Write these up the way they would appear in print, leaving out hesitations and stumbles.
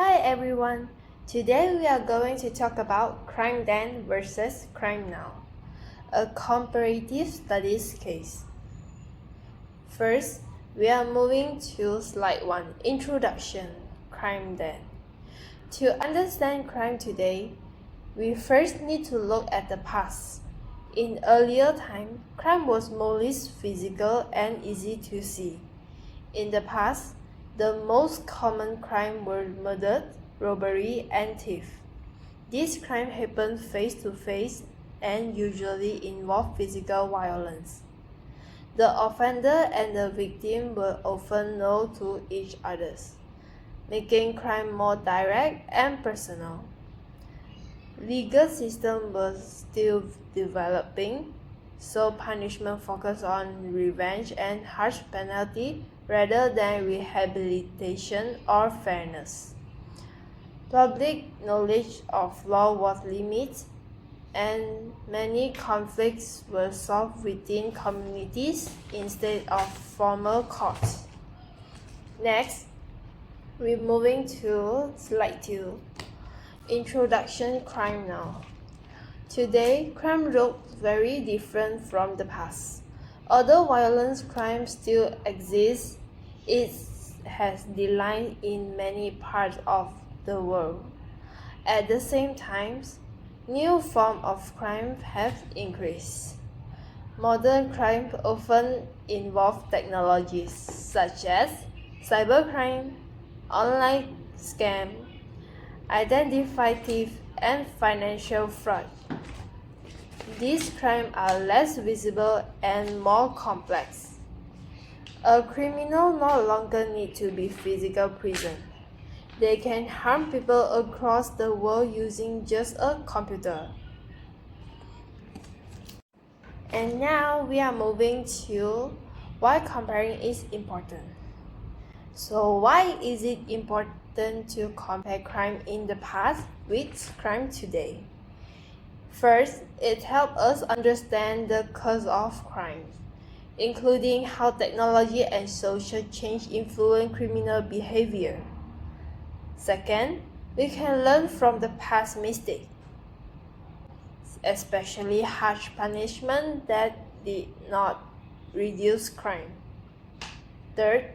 Hi everyone, today we are going to talk about crime then versus crime now, a comparative studies case. First, we are moving to slide 1, Introduction, Crime then. To understand crime today, we first need to look at the past. In earlier time, crime was mostly physical and easy to see. In the past, the most common crime were murder, robbery, and theft. These crimes happened face to face and usually involve physical violence. The offender and the victim were often known to each other, making crime more direct and personal. Legal system was still developing, so punishment focused on revenge and harsh penalty rather than rehabilitation or fairness. Public knowledge of law was limited, and many conflicts were solved within communities instead of formal courts. Next, we're moving to slide 2. Introduction, Crime now. Today, crime looks very different from the past. Although violent crime still exists, it has declined in many parts of the world. At the same time, new forms of crime have increased. Modern crime often involve technologies such as cybercrime, online scam, identity theft, and financial fraud. These crimes are less visible and more complex. A criminal no longer needs to be physically present. They can harm people across the world using just a computer. And now we are moving to why comparing is important. So why is it important to compare crime in the past with crime today? First, it helps us understand the cause of crime, including how technology and social change influence criminal behavior. Second, we can learn from the past mistakes, especially harsh punishment that did not reduce crime. Third,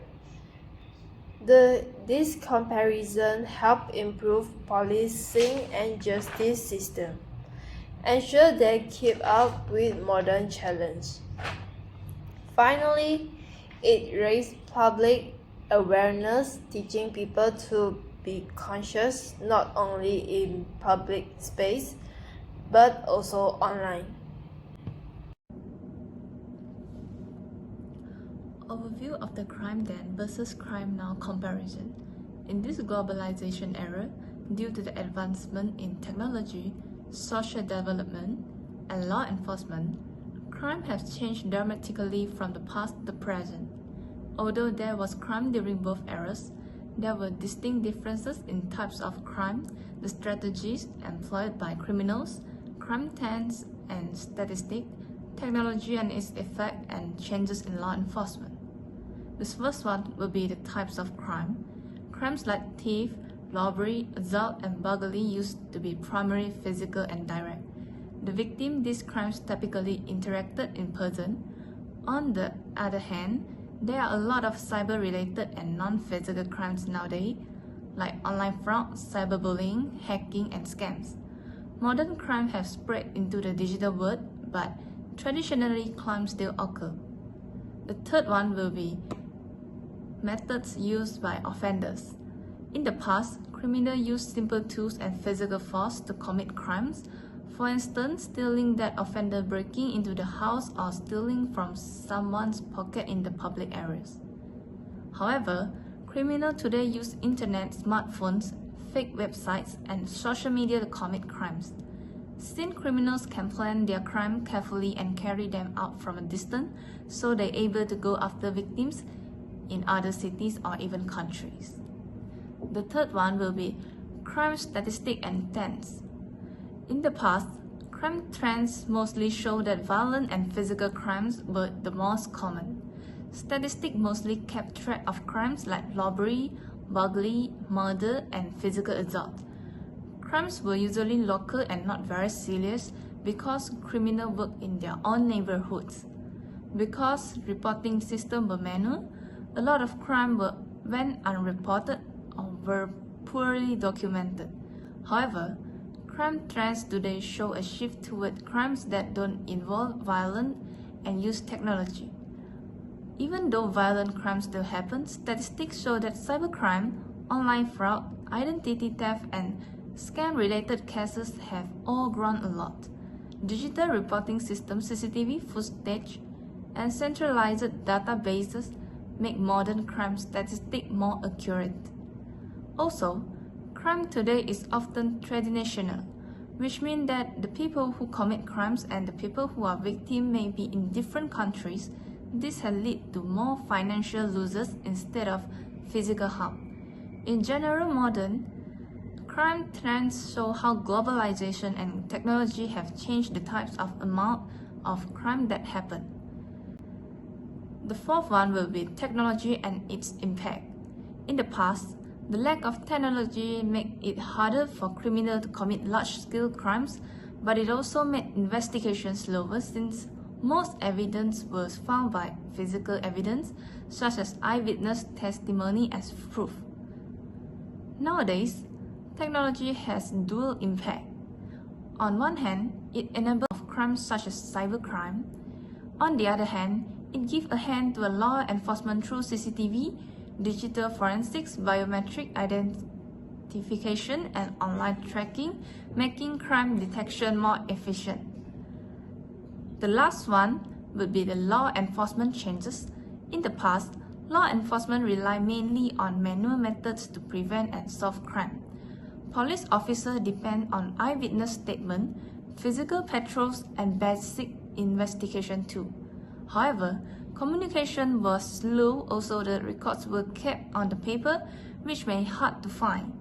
this comparison helps improve policing and justice system, ensure they keep up with modern challenges. Finally, it raises public awareness, teaching people to be conscious not only in public space but also online. Overview of the crime then versus crime now comparison. In this globalization era, due to the advancement in technology, social development, and law enforcement, crime has changed dramatically from the past to the present. Although there was crime during both eras, there were distinct differences in types of crime, the strategies employed by criminals, crime trends and statistics, technology and its effect, and changes in law enforcement. This first one will be the types of crime. Crimes like theft, robbery, assault, and burglary used to be primarily physical and direct. The victim these crimes typically interacted in person. On the other hand, there are a lot of cyber-related and non-physical crimes nowadays, like online fraud, cyberbullying, hacking, and scams. Modern crime has spread into the digital world, but traditionally crimes still occur. The third one will be methods used by offenders. In the past, criminals used simple tools and physical force to commit crimes. For instance, stealing that offender breaking into the house or stealing from someone's pocket in the public areas. However, criminals today use internet, smartphones, fake websites, and social media to commit crimes. Since criminals can plan their crime carefully and carry them out from a distance, so they're able to go after victims in other cities or even countries. The third one will be crime statistics and trends. In the past, crime trends mostly show that violent and physical crimes were the most common. Statistics mostly kept track of crimes like robbery, burglary, murder, and physical assault. Crimes were usually local and not very serious because criminals worked in their own neighborhoods. Because reporting systems were manual, a lot of crime went unreported or were poorly documented. However, crime trends today show a shift toward crimes that don't involve violence and use technology. Even though violent crimes still happen, statistics show that cybercrime, online fraud, identity theft, and scam-related cases have all grown a lot. Digital reporting systems, CCTV footage, and centralized databases make modern crime statistics more accurate. Also, crime today is often transnational, which means that the people who commit crimes and the people who are victims may be in different countries. This has led to more financial losses instead of physical harm. In general, modern crime trends show how globalization and technology have changed the types of amount of crime that happen. The fourth one will be technology and its impact. In the past, the lack of technology made it harder for criminals to commit large-scale crimes, but it also made investigations slower since most evidence was found by physical evidence, such as eyewitness testimony as proof. Nowadays, technology has dual impact. On one hand, it enables crimes such as cybercrime. On the other hand, it gives a hand to law enforcement through CCTV, digital forensics, biometric identification, and online tracking, making crime detection more efficient. The last one would be the law enforcement changes. In the past, law enforcement relied mainly on manual methods to prevent and solve crime. Police officers depend on eyewitness statements, physical patrols, and basic investigation too. However, communication was slow, also the records were kept on the paper, which made it hard to find.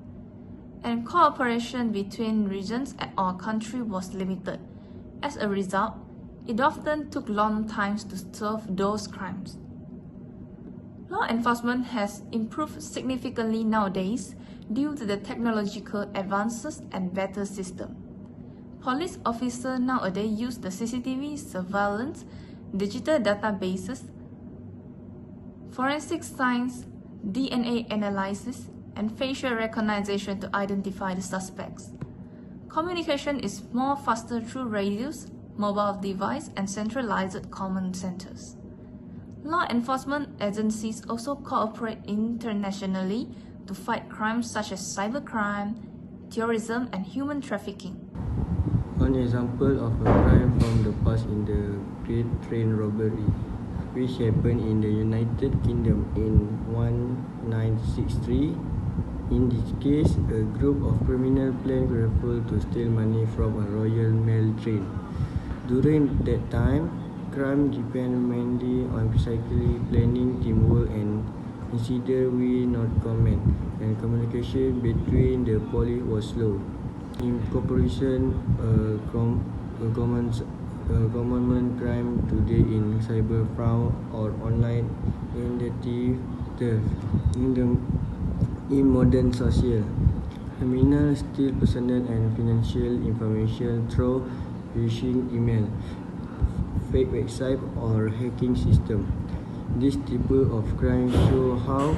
And cooperation between regions or countries was limited. As a result, it often took long times to solve those crimes. Law enforcement has improved significantly nowadays due to the technological advances and better system. Police officers nowadays use the CCTV surveillance, digital databases, forensic science, DNA analysis, and facial recognition to identify the suspects. Communication is more faster through radios, mobile devices, and centralized command centers. Law enforcement agencies also cooperate internationally to fight crimes such as cybercrime, terrorism, and human trafficking. One example of a crime from the past is the Great Train Robbery, which happened in the United Kingdom in 1963. In this case, a group of criminals planned carefully to steal money from a Royal Mail train. During that time, crime depended mainly on precisely planning, teamwork, and incident with not command, and communication between the police was slow. In cooperation, common crime today in cyber fraud or online identity theft. In modern social, criminals steal personal and financial information through phishing email, fake website, or hacking system. This type of crime show how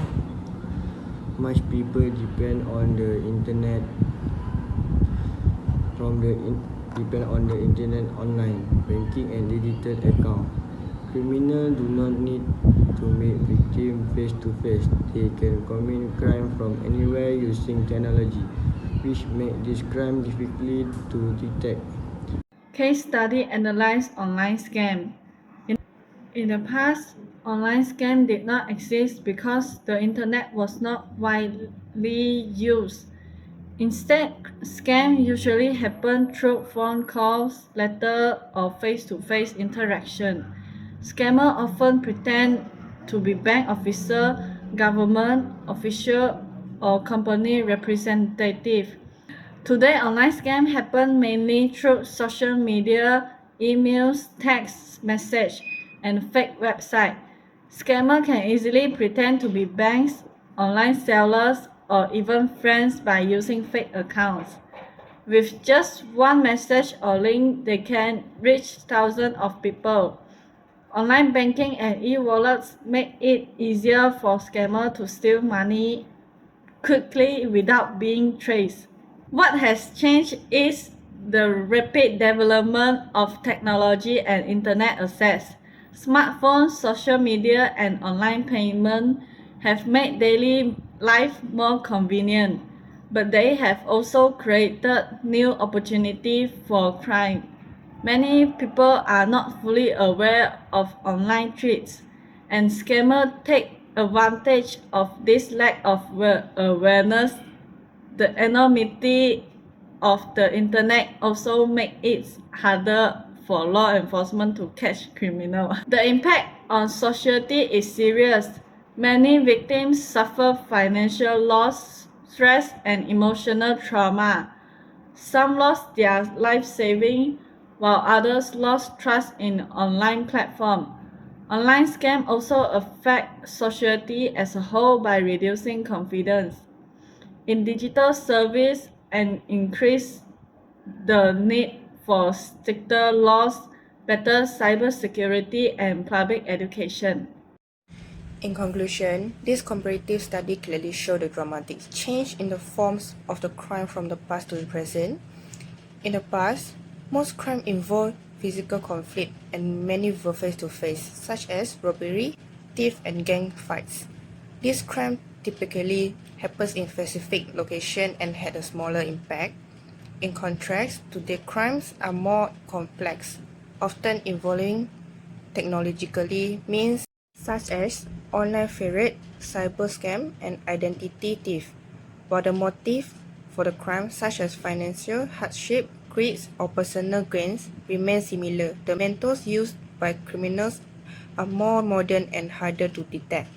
much people depend on the internet online banking and digital account. Criminals do not need to meet victims face to face. They can commit crime from anywhere using technology, which makes this crime difficult to detect. Case study analyze online scam. In the past, online scam did not exist because the internet was not widely used. Instead, scams usually happen through phone calls, letters, or face-to-face interaction. Scammers often pretend to be bank officer, government official, or company representative. Today, online scams happen mainly through social media, emails, text message, and fake websites. Scammers can easily pretend to be banks, online sellers, or even friends by using fake accounts. With just one message or link, they can reach thousands of people. Online banking and e-wallets make it easier for scammers to steal money quickly without being traced. What has changed is the rapid development of technology and internet access. Smartphones, social media, and online payment have made daily life more convenient, but they have also created new opportunities for crime. Many people are not fully aware of online threats, and scammers take advantage of this lack of awareness. The anonymity of the internet also makes it harder for law enforcement to catch criminals. The impact on society is serious. Many victims suffer financial loss, stress, and emotional trauma. Some lost their life savings, while others lost trust in online platforms. Online scams also affect society as a whole by reducing confidence in digital service and increase the need for stricter laws, better cybersecurity, and public education. In conclusion, this comparative study clearly showed the dramatic change in the forms of the crime from the past to the present. In the past, most crime involved physical conflict and many were face-to-face, such as robbery, theft, and gang fights. This crime typically happens in specific location and had a smaller impact. In contrast, today crimes are more complex, often involving technologically means such as online fraud, cyber scam, and identity theft, while the motive for the crime, such as financial hardship, greed, or personal gains, remain similar. The methods used by criminals are more modern and harder to detect.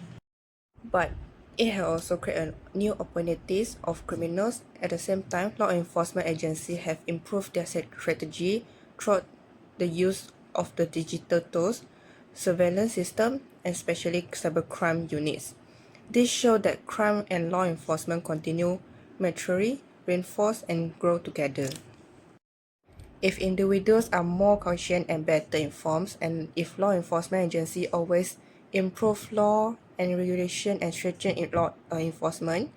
But it has also created new opportunities of criminals. At the same time, law enforcement agencies have improved their strategy through the use of the digital tools, surveillance system, and especially cybercrime units. This shows that crime and law enforcement continue maturely, reinforce, and grow together. If individuals are more conscious and better informed, and if law enforcement agencies always improve law and regulation and strengthen law enforcement,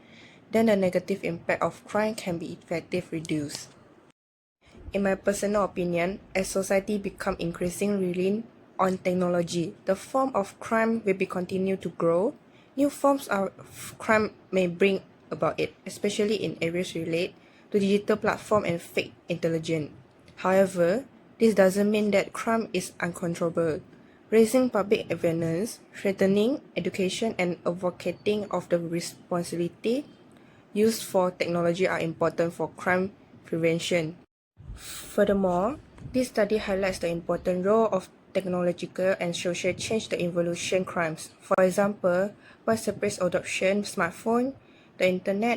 then the negative impact of crime can be effectively reduced. In my personal opinion, as society becomes increasingly reliant on technology, the form of crime will be continue to grow. New forms of crime may bring about it, especially in areas related to digital platform and fake intelligence. However, this doesn't mean that crime is uncontrollable. Raising public awareness, strengthening education, and advocating of the responsibility used for technology are important for crime prevention. Furthermore, this study highlights the important role of technological and social change the evolution crimes. For example, widespread adoption, smartphone, the internet,